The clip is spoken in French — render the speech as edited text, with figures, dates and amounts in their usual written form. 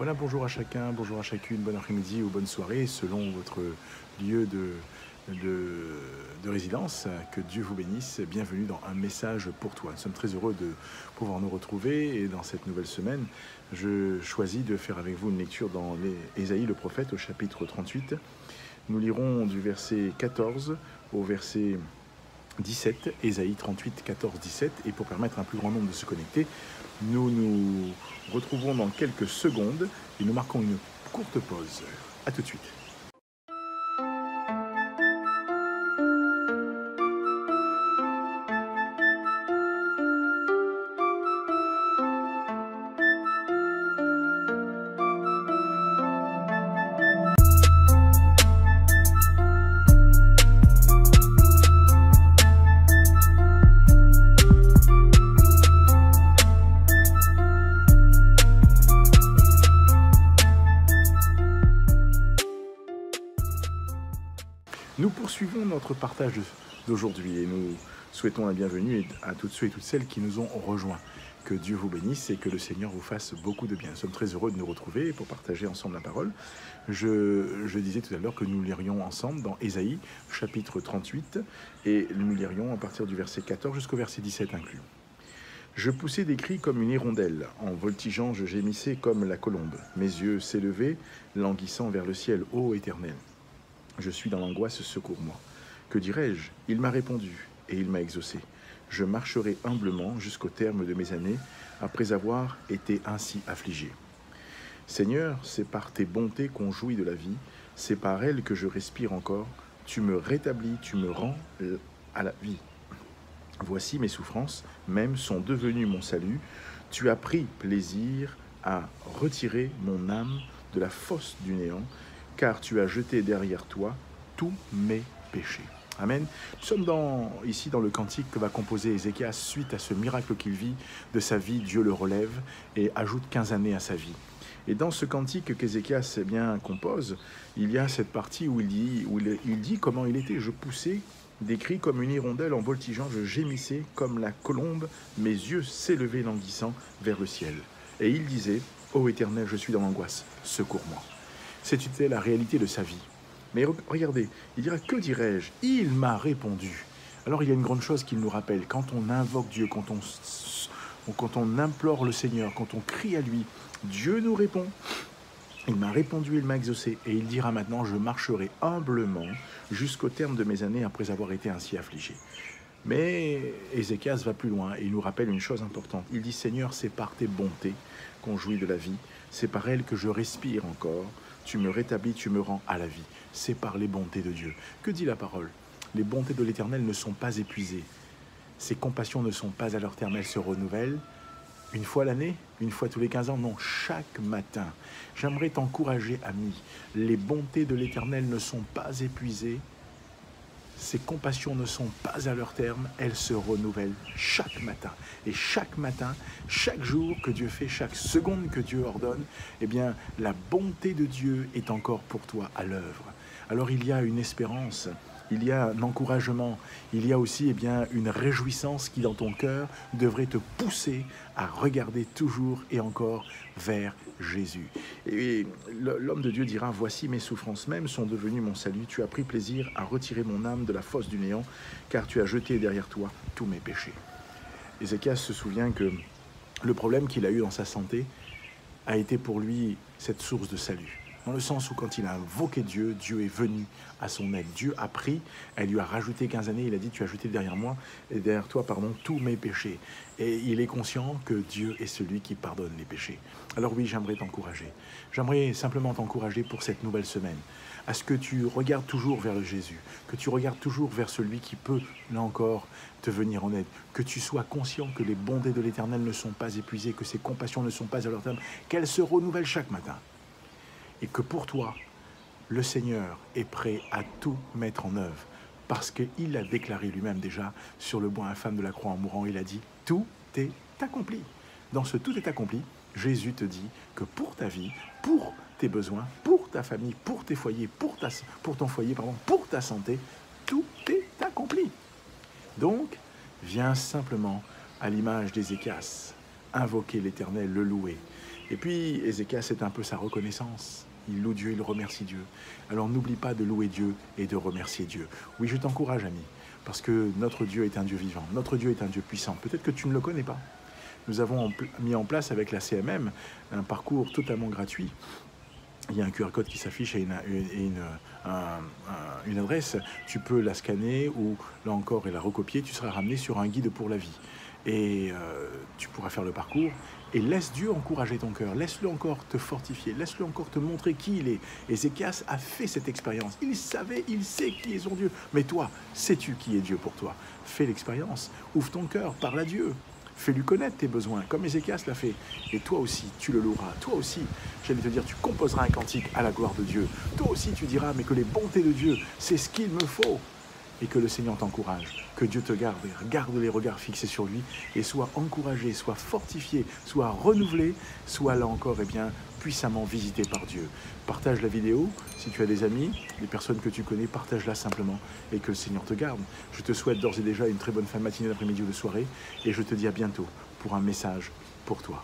Voilà, bonjour à chacun, bonjour à chacune, bon après-midi ou bonne soirée, selon votre lieu de, de résidence. Que Dieu vous bénisse. Bienvenue dans Un message pour toi. Nous sommes très heureux de pouvoir nous retrouver et dans cette nouvelle semaine, je choisis de faire avec vous une lecture dans Ésaïe le prophète au chapitre 38. Nous lirons du verset 14 au verset 17, Ésaïe 38, 14, 17. Et pour permettre à un plus grand nombre de se connecter, nous nous retrouvons dans quelques secondes et nous marquons une courte pause. A tout de suite. Nous poursuivons notre partage d'aujourd'hui et nous souhaitons la bienvenue à tous ceux et toutes celles qui nous ont rejoints. Que Dieu vous bénisse et que le Seigneur vous fasse beaucoup de bien. Nous sommes très heureux de nous retrouver pour partager ensemble la parole. Je disais tout à l'heure que nous lirions ensemble dans Ésaïe, chapitre 38, et nous lirions à partir du verset 14 jusqu'au verset 17 inclus. Je poussais des cris comme une hirondelle, en voltigeant je gémissais comme la colombe. Mes yeux s'élevaient, languissant vers le ciel, ô Éternel. Je suis dans l'angoisse, secours-moi. Que dirais-je? Il m'a répondu et il m'a exaucé. Je marcherai humblement jusqu'au terme de mes années, après avoir été ainsi affligé. Seigneur, c'est par tes bontés qu'on jouit de la vie, c'est par elles que je respire encore. Tu me rétablis, tu me rends à la vie. Voici mes souffrances, même sont devenues mon salut. Tu as pris plaisir à retirer mon âme de la fosse du néant, car tu as jeté derrière toi tous mes péchés. Amen. Nous sommes ici dans le cantique que va composer Ézéchias suite à ce miracle qu'il vit de sa vie. Dieu le relève et ajoute 15 années à sa vie. Et dans ce cantique qu'Ézéchias compose, il y a cette partie où il dit comment il était. Je poussais des cris comme une hirondelle en voltigeant, je gémissais comme la colombe, mes yeux s'élevaient languissant vers le ciel. Et il disait, ô Éternel, je suis dans l'angoisse, secours-moi. C'était la réalité de sa vie. Mais regardez, il dira, que dirais-je? Il m'a répondu. Alors il y a une grande chose qu'il nous rappelle. Quand on invoque Dieu, quand on implore le Seigneur, quand on crie à lui, Dieu nous répond. Il m'a répondu, il m'a exaucé. Et il dira maintenant, je marcherai humblement jusqu'au terme de mes années après avoir été ainsi affligé. Mais Ézéchias va plus loin et il nous rappelle une chose importante. Il dit, Seigneur, c'est par tes bontés qu'on jouit de la vie. C'est par elles que je respire encore. Tu me rétablis, tu me rends à la vie. C'est par les bontés de Dieu. Que dit la parole? Les bontés de l'Éternel ne sont pas épuisées. Ses compassions ne sont pas à leur terme. Elles se renouvellent une fois l'année, une fois tous les 15 ans. Non, chaque matin. J'aimerais t'encourager, ami. Les bontés de l'Éternel ne sont pas épuisées. Ses compassions ne sont pas à leur terme, elles se renouvellent chaque matin. Et chaque matin, chaque jour que Dieu fait, chaque seconde que Dieu ordonne, eh bien, la bonté de Dieu est encore pour toi à l'œuvre. Alors il y a une espérance, il y a un encouragement, il y a aussi une réjouissance qui dans ton cœur devrait te pousser à regarder toujours et encore vers Jésus. Et l'homme de Dieu dira, voici mes souffrances même sont devenues mon salut, tu as pris plaisir à retirer mon âme de la fosse du néant, car tu as jeté derrière toi tous mes péchés. Ézéchias se souvient que le problème qu'il a eu dans sa santé a été pour lui cette source de salut. Dans le sens où quand il a invoqué Dieu, Dieu est venu à son aide. Dieu a pris, elle lui a rajouté 15 années, il a dit, tu as jeté derrière toi, tous mes péchés. Et il est conscient que Dieu est celui qui pardonne les péchés. Alors oui, j'aimerais t'encourager. J'aimerais simplement t'encourager pour cette nouvelle semaine, à ce que tu regardes toujours vers le Jésus, que tu regardes toujours vers celui qui peut, là encore, te venir en aide, que tu sois conscient que les bontés de l'Éternel ne sont pas épuisées, que ses compassions ne sont pas à leur terme, qu'elles se renouvellent chaque matin. Et que pour toi, le Seigneur est prêt à tout mettre en œuvre. Parce qu'il l'a déclaré lui-même déjà sur le bois infâme de la croix en mourant. Il a dit, tout est accompli. Dans ce tout est accompli, Jésus te dit que pour ta vie, pour tes besoins, pour ta famille, pour tes foyers, pour ton foyer, pour ta santé, tout est accompli. Donc, viens simplement à l'image d'Ézéchias, invoquer l'Éternel, le louer. Et puis, Ézéchias, c'est un peu sa reconnaissance. Il loue Dieu, il remercie Dieu. Alors n'oublie pas de louer Dieu et de remercier Dieu. Oui, je t'encourage, ami, parce que notre Dieu est un Dieu vivant. Notre Dieu est un Dieu puissant. Peut-être que tu ne le connais pas. Nous avons mis en place avec la CMM un parcours totalement gratuit. Il y a un QR code qui s'affiche et une adresse. Tu peux la scanner ou, là encore, et la recopier. Tu seras ramené sur un guide pour la vie. Et tu pourras faire le parcours. Et laisse Dieu encourager ton cœur. Laisse-le encore te fortifier. Laisse-le encore te montrer qui il est. Ézéchias a fait cette expérience. Il sait qui est son Dieu. Mais toi, sais-tu qui est Dieu pour toi? Fais l'expérience. Ouvre ton cœur. Parle à Dieu. Fais-lui connaître tes besoins, comme Ézéchias l'a fait. Et toi aussi, tu le loueras. Toi aussi, j'allais te dire, tu composeras un cantique à la gloire de Dieu. Toi aussi, tu diras, mais que les bontés de Dieu, c'est ce qu'il me faut. Et que le Seigneur t'encourage. Que Dieu te garde. Garde les regards fixés sur lui. Et sois encouragé, sois fortifié, sois renouvelé. Sois là encore, puissamment visité par Dieu. Partage la vidéo. Si tu as des amis, des personnes que tu connais, partage-la simplement. Et que le Seigneur te garde. Je te souhaite d'ores et déjà une très bonne fin de matinée, d'après-midi ou de soirée. Et je te dis à bientôt pour un message pour toi.